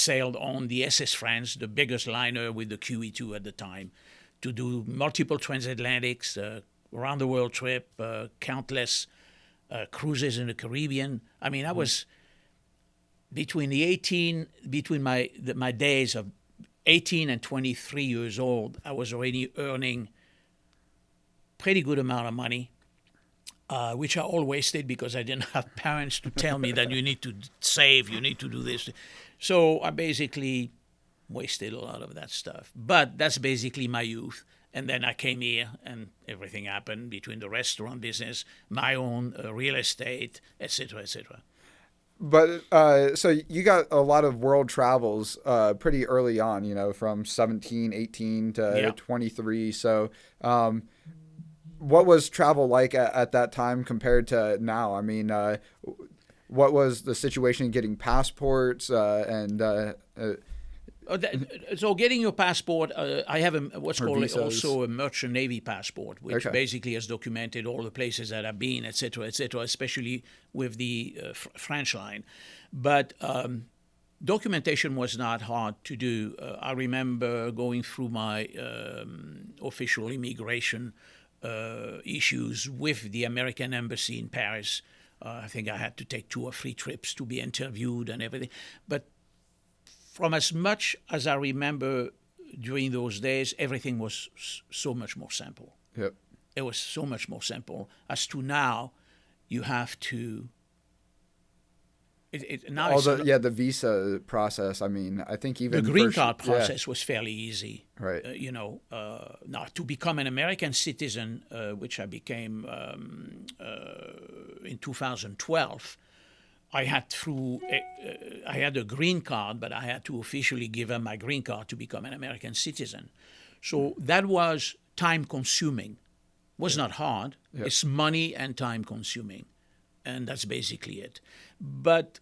sailed on the SS France, the biggest liner with the QE2 at the time, to do multiple transatlantics, around the world trip, countless cruises in the Caribbean. I mean, I was between my days of 18 and 23 years old, I was already earning pretty good amount of money, which I all wasted because I didn't have parents to tell me that you need to save, you need to do this. So I basically wasted a lot of that stuff. But that's basically my youth. And then I came here and everything happened between the restaurant business, my own real estate, et cetera, et cetera. But so you got a lot of world travels pretty early on, you know, from 17, 18 to 23. So what was travel like at that time compared to now? I mean, what was the situation getting passports so getting your passport, I have what's called visas. also a merchant navy passport, which basically has documented all the places that I've been, et cetera, especially with the French line. But documentation was not hard to do. I remember going through my official immigration issues with the American Embassy in Paris. I think I had to take 2 or 3 trips to be interviewed and everything. But from as much as I remember during those days, everything was so much more simple. Yep. It was so much more simple. As to now, you have to. The visa process. I mean, I think even the green card process was fairly easy. Right. Now to become an American citizen, which I became in 2012. I had a green card, but I had to officially give up my green card to become an American citizen. So that was time consuming. Was not hard. Yep. It's money and time consuming. And that's basically it. But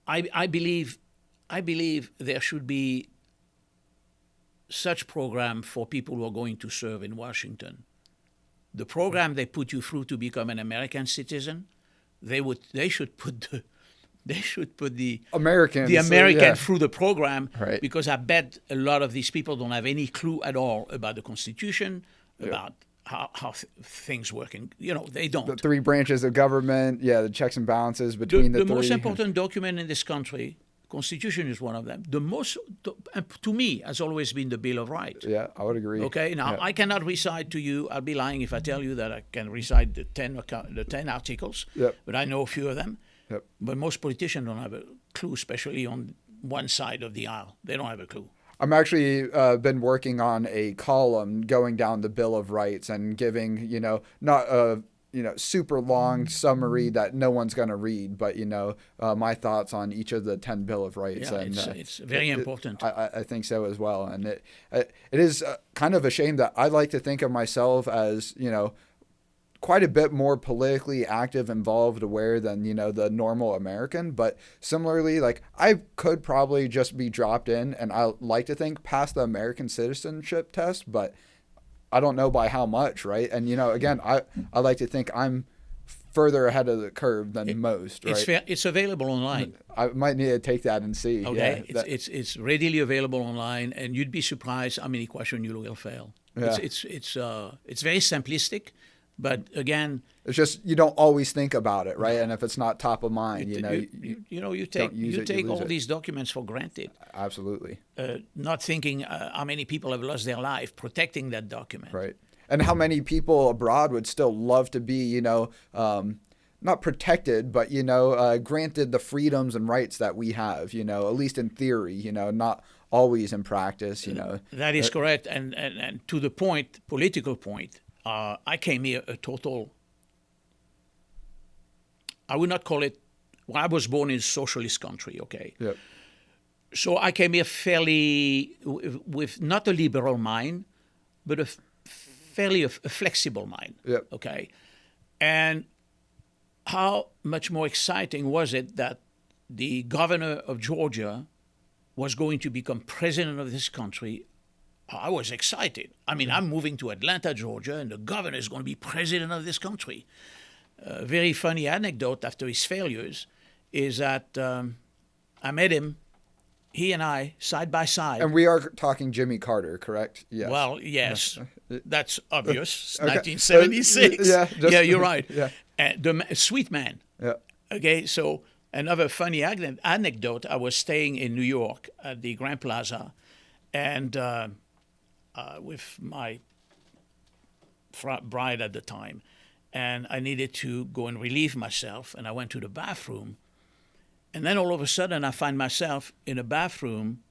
I believe there should be such program for people who are going to serve in Washington. The program they put you through to become an American citizen, they should put the American through the program, right. Because I bet a lot of these people don't have any clue at all about the Constitution, about how things work. And, they don't. The 3 branches of government, the checks and balances between the 3. The most important document in this country, Constitution is one of them. To me, has always been the Bill of Rights. Yeah, I would agree. Okay, now I cannot recite to you. I'll be lying if I tell you that I can recite the 10 articles. Yep. But I know a few of them. Yep. But most politicians don't have a clue, especially on one side of the aisle. They don't have a clue. I'm actually been working on a column going down the Bill of Rights and giving, not a super long summary that no one's going to read, but, my thoughts on each of the 10 Bill of Rights. Yeah, and it's very important. I think so as well. And it is kind of a shame that I like to think of myself as, quite a bit more politically active, involved, aware than, the normal American. But similarly, like, I could probably just be dropped in and I like to think pass the American citizenship test, but I don't know by how much, right? And, again, I like to think I'm further ahead of the curve than most, right? It's available online. I might need to take that and see. Okay, yeah, it's readily available online, and you'd be surprised how many questions you will fail. Yeah. It's very simplistic, but again, it's just you don't always think about it, right? And if it's not top of mind, you take all these documents for granted. Absolutely. Not thinking how many people have lost their life protecting that document. Right. And how many people abroad would still love to be, not protected, but, granted the freedoms and rights that we have, at least in theory, not always in practice, That is correct. And to the political point, I came here a total, I would not call it, well, I was born in a socialist country, okay? Yep. So I came here fairly, with not a liberal mind, but a flexible mind, yep. Okay? And how much more exciting was it that the governor of Georgia was going to become president of this country? I was excited. I mean, I'm moving to Atlanta, Georgia, and the governor is going to be president of this country. A very funny anecdote after his failures is that I met him he and I, side by side. And we are talking Jimmy Carter, correct? Yes. Well, yes, that's obvious. Okay. 1976. Yeah, you're right. Yeah. Sweet man. Yeah. Okay, so another funny anecdote. I was staying in New York at the Grand Plaza, and with my bride at the time, and I needed to go and relieve myself, and I went to the bathroom, and then all of a sudden I find myself in a bathroom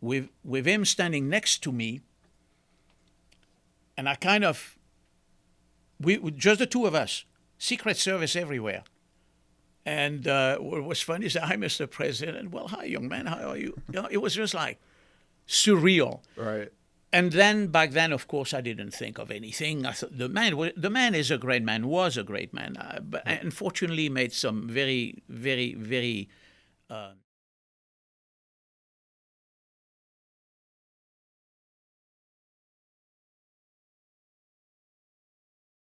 with him standing next to me, and I kind of, just the two of us, Secret Service everywhere. And what was funny is, hi, Mr. President. Well, hi, young man. How are you? You know, it was just like surreal. Right. And then back then, of course, I didn't think of anything. I thought the man is a great man, was a great man, but unfortunately made some very, very, very